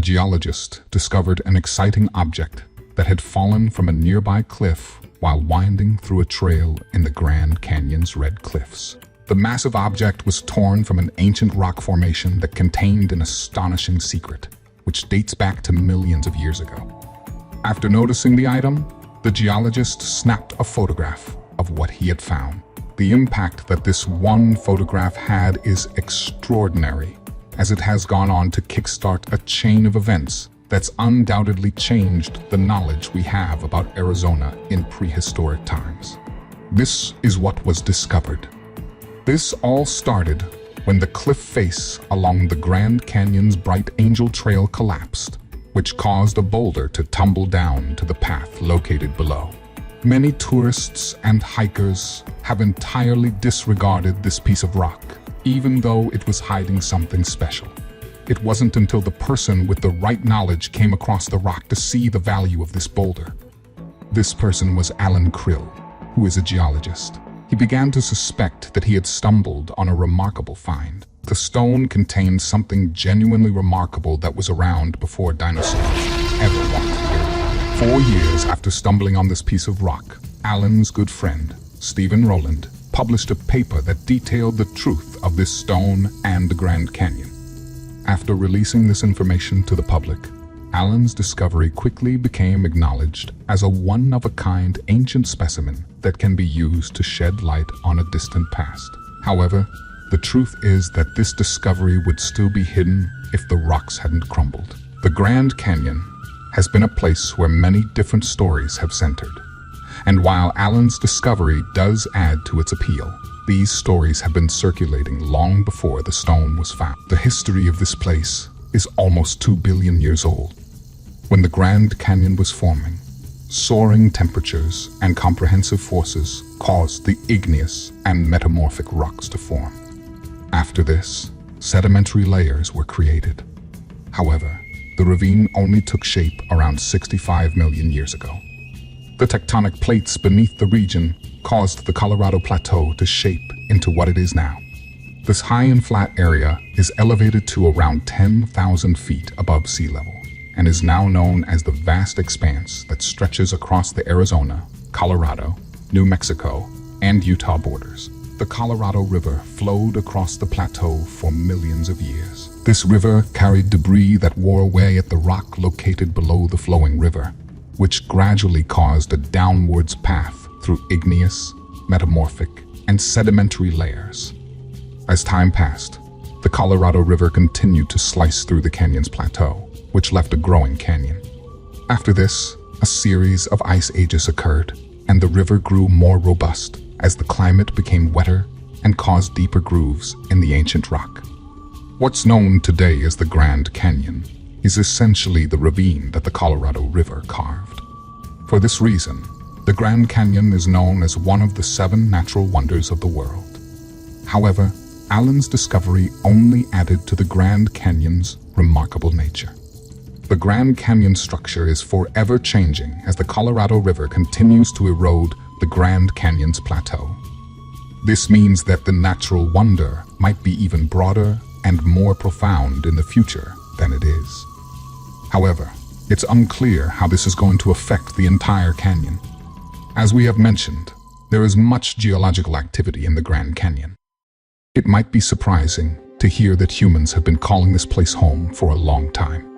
geologist discovered an exciting object that had fallen from a nearby cliff while winding through a trail in the Grand Canyon's red cliffs. The massive object was torn from an ancient rock formation that contained an astonishing secret, which dates back to millions of years ago. After noticing the item, the geologist snapped a photograph of what he had found. The impact that this one photograph had is extraordinary, as it has gone on to kickstart a chain of events that's undoubtedly changed the knowledge we have about Arizona in prehistoric times. This is what was discovered. This all started when the cliff face along the Grand Canyon's Bright Angel Trail collapsed, which caused a boulder to tumble down to the path located below. Many tourists and hikers have entirely disregarded this piece of rock, even though it was hiding something special. It wasn't until the person with the right knowledge came across the rock to see the value of this boulder. This person was Unearthed, who is a geologist. He began to suspect that he had stumbled on a remarkable find. The stone contained something genuinely remarkable that was around before dinosaurs ever walked here. 4 years after stumbling on this piece of rock, Alan's good friend, Stephen Rowland, published a paper that detailed the truth of this stone and the Grand Canyon. After releasing this information to the public, Alan's discovery quickly became acknowledged as a one-of-a-kind ancient specimen that can be used to shed light on a distant past. However, the truth is that this discovery would still be hidden if the rocks hadn't crumbled. The Grand Canyon has been a place where many different stories have centered. And while Alan's discovery does add to its appeal, these stories have been circulating long before the stone was found. The history of this place is almost 2 billion years old. When the Grand Canyon was forming, soaring temperatures and comprehensive forces caused the igneous and metamorphic rocks to form. After this, sedimentary layers were created. However, the ravine only took shape around 65 million years ago. The tectonic plates beneath the region caused the Colorado Plateau to shape into what it is now. This high and flat area is elevated to around 10,000 feet above sea level and is now known as the vast expanse that stretches across the Arizona, Colorado, New Mexico, and Utah borders. The Colorado River flowed across the plateau for millions of years. This river carried debris that wore away at the rock located below the flowing river, which gradually caused a downwards path through igneous, metamorphic, and sedimentary layers. As time passed, the Colorado River continued to slice through the canyon's plateau, which left a growing canyon. After this, a series of ice ages occurred, and the river grew more robust as the climate became wetter and caused deeper grooves in the ancient rock. What's known today as the Grand Canyon is essentially the ravine that the Colorado River carved. For this reason, the Grand Canyon is known as one of the 7 natural wonders of the world. However, Alan's discovery only added to the Grand Canyon's remarkable nature. The Grand Canyon structure is forever changing as the Colorado River continues to erode the Grand Canyon's plateau. This means that the natural wonder might be even broader and more profound in the future than it is. However, it's unclear how this is going to affect the entire canyon. As we have mentioned, there is much geological activity in the Grand Canyon. It might be surprising to hear that humans have been calling this place home for a long time.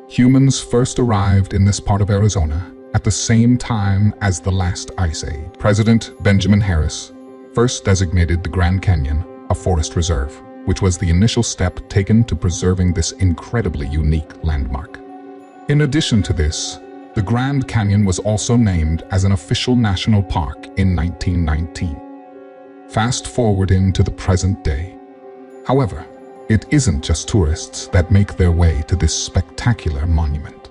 Humans first arrived in this part of Arizona at the same time as the last ice age. President Benjamin Harris first designated the Grand Canyon a forest reserve, which was the initial step taken to preserving this incredibly unique landmark. In addition to this, the Grand Canyon was also named as an official national park in 1919. Fast forward into the present day. However, it isn't just tourists that make their way to this spectacular monument.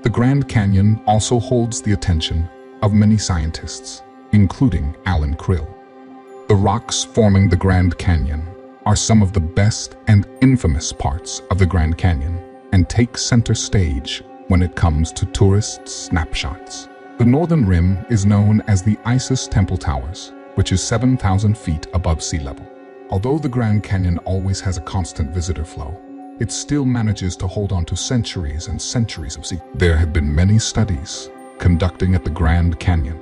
The Grand Canyon also holds the attention of many scientists, including Unearthed. The rocks forming the Grand Canyon are some of the best and infamous parts of the Grand Canyon and take center stage when it comes to tourist snapshots. The northern rim is known as the Isis Temple Towers, which is 7,000 feet above sea level. Although the Grand Canyon always has a constant visitor flow, it still manages to hold on to centuries and centuries of secrets. There have been many studies conducting at the Grand Canyon.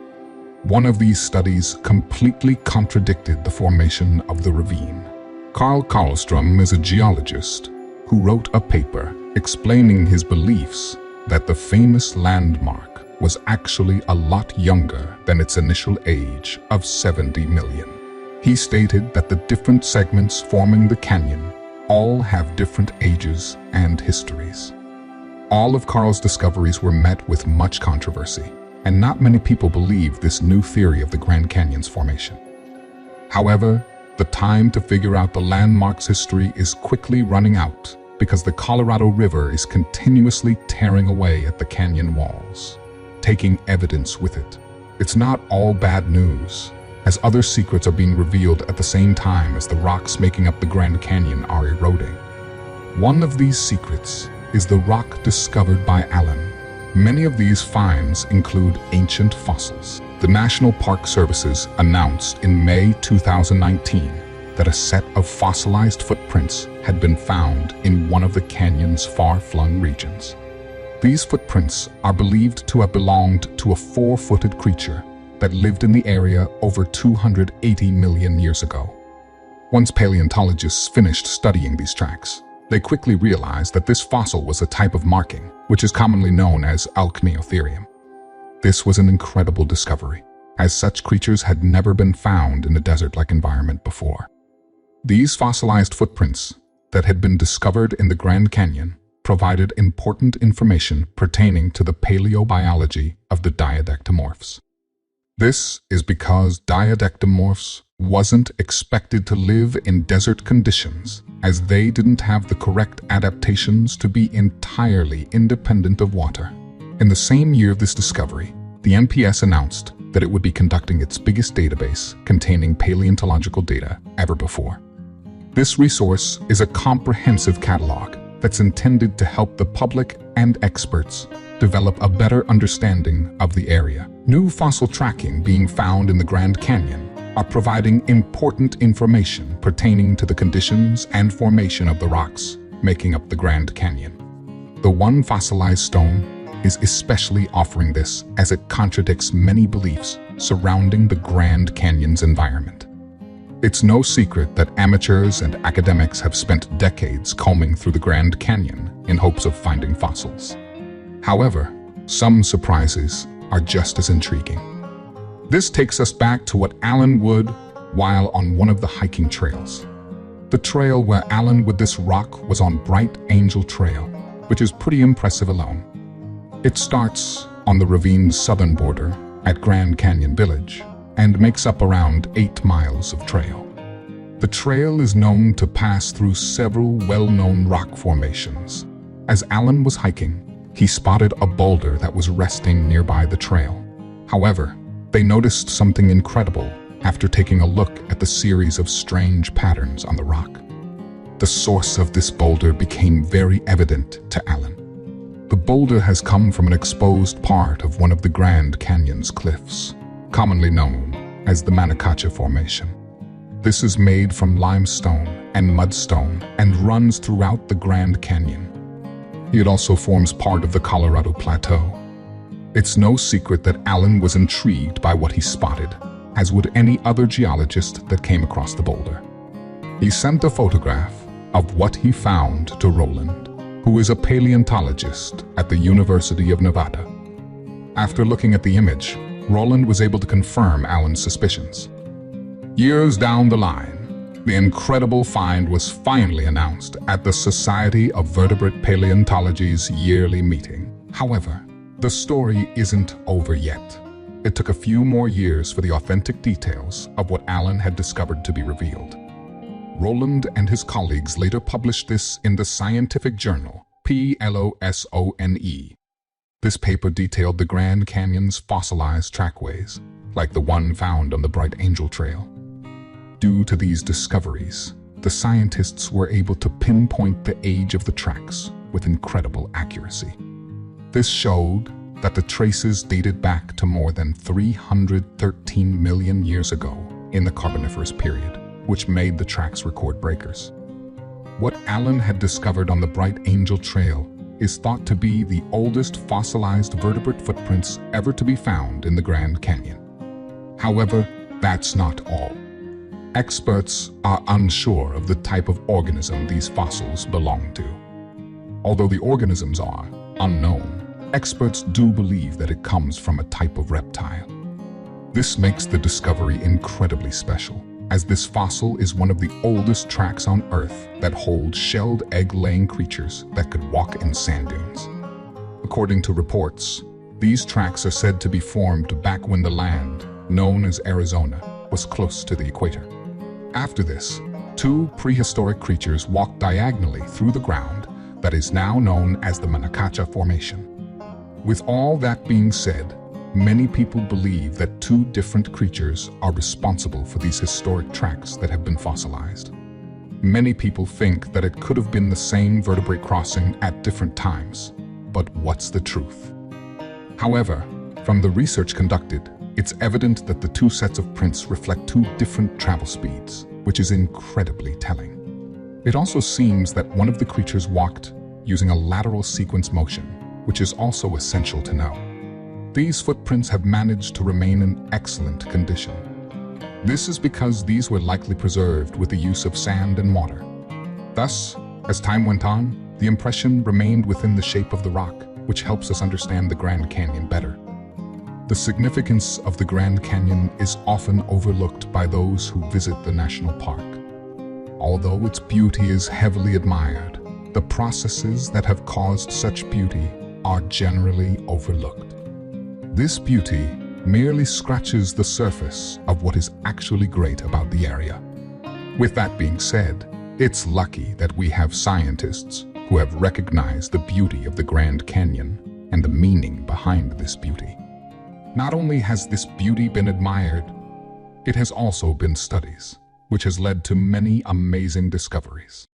One of these studies completely contradicted the formation of the ravine. Carl Karlstrom is a geologist who wrote a paper explaining his beliefs that the famous landmark was actually a lot younger than its initial age of 70 million. He stated that the different segments forming the canyon all have different ages and histories. All of Carl's discoveries were met with much controversy, and not many people believe this new theory of the Grand Canyon's formation. However, the time to figure out the landmark's history is quickly running out because the Colorado River is continuously tearing away at the canyon walls, taking evidence with it. It's not all bad news, as other secrets are being revealed at the same time as the rocks making up the Grand Canyon are eroding. One of these secrets is the rock discovered by Allen. Many of these finds include ancient fossils. The National Park Services announced in May 2019 that a set of fossilized footprints had been found in one of the canyon's far-flung regions. These footprints are believed to have belonged to a four-footed creature that lived in the area over 280 million years ago. Once paleontologists finished studying these tracks, they quickly realized that this fossil was a type of marking, which is commonly known as Alkneotherium. This was an incredible discovery, as such creatures had never been found in a desert-like environment before. These fossilized footprints that had been discovered in the Grand Canyon provided important information pertaining to the paleobiology of the diadectomorphs. This is because diadectomorphs wasn't expected to live in desert conditions, as they didn't have the correct adaptations to be entirely independent of water. In the same year of this discovery, the NPS announced that it would be conducting its biggest database containing paleontological data ever before. This resource is a comprehensive catalog that's intended to help the public and experts develop a better understanding of the area. New fossil tracking being found in the Grand Canyon are providing important information pertaining to the conditions and formation of the rocks making up the Grand Canyon. The one fossilized stone is especially offering this as it contradicts many beliefs surrounding the Grand Canyon's environment. It's no secret that amateurs and academics have spent decades combing through the Grand Canyon in hopes of finding fossils. However, some surprises are just as intriguing. This takes us back to what Allen would while on one of the hiking trails. The trail where Allen with this rock was on Bright Angel Trail, which is pretty impressive alone. It starts on the ravine's southern border at Grand Canyon Village and makes up around 8 miles of trail. The trail is known to pass through several well-known rock formations. As Allen was hiking, he spotted a boulder that was resting nearby the trail. However, they noticed something incredible after taking a look at the series of strange patterns on the rock. The source of this boulder became very evident to Allen. The boulder has come from an exposed part of one of the Grand Canyon's cliffs, commonly known as the Manacacha Formation. This is made from limestone and mudstone and runs throughout the Grand Canyon. It also forms part of the Colorado Plateau. It's no secret that Allen was intrigued by what he spotted, as would any other geologist that came across the boulder. He sent a photograph of what he found to Roland, who is a paleontologist at the University of Nevada. After looking at the image, Roland was able to confirm Allen's suspicions. Years down the line, the incredible find was finally announced at the Society of Vertebrate Paleontology's yearly meeting. However, the story isn't over yet. It took a few more years for the authentic details of what Allen had discovered to be revealed. Roland and his colleagues later published this in the scientific journal PLOSONE. This paper detailed the Grand Canyon's fossilized trackways, like the one found on the Bright Angel Trail. Due to these discoveries, the scientists were able to pinpoint the age of the tracks with incredible accuracy. This showed that the traces dated back to more than 313 million years ago in the Carboniferous period, which made the tracks record breakers. What Alan had discovered on the Bright Angel Trail is thought to be the oldest fossilized vertebrate footprints ever to be found in the Grand Canyon. However, that's not all. Experts are unsure of the type of organism these fossils belong to. Although the organisms are unknown, experts do believe that it comes from a type of reptile. This makes the discovery incredibly special, as this fossil is one of the oldest tracks on Earth that hold shelled egg-laying creatures that could walk in sand dunes. According to reports, these tracks are said to be formed back when the land, known as Arizona, was close to the equator. After this, two prehistoric creatures walked diagonally through the ground that is now known as the Manacacha Formation. With all that being said, many people believe that two different creatures are responsible for these historic tracks that have been fossilized. Many people think that it could have been the same vertebrate crossing at different times, but what's the truth? However, from the research conducted, it's evident that the two sets of prints reflect two different travel speeds, which is incredibly telling. It also seems that one of the creatures walked using a lateral sequence motion, which is also essential to know. These footprints have managed to remain in excellent condition. This is because these were likely preserved with the use of sand and water. Thus, as time went on, the impression remained within the shape of the rock, which helps us understand the Grand Canyon better. The significance of the Grand Canyon is often overlooked by those who visit the national park. Although its beauty is heavily admired, the processes that have caused such beauty are generally overlooked. This beauty merely scratches the surface of what is actually great about the area. With that being said, it's lucky that we have scientists who have recognized the beauty of the Grand Canyon and the meaning behind this beauty. Not only has this beauty been admired, it has also been studied, which has led to many amazing discoveries.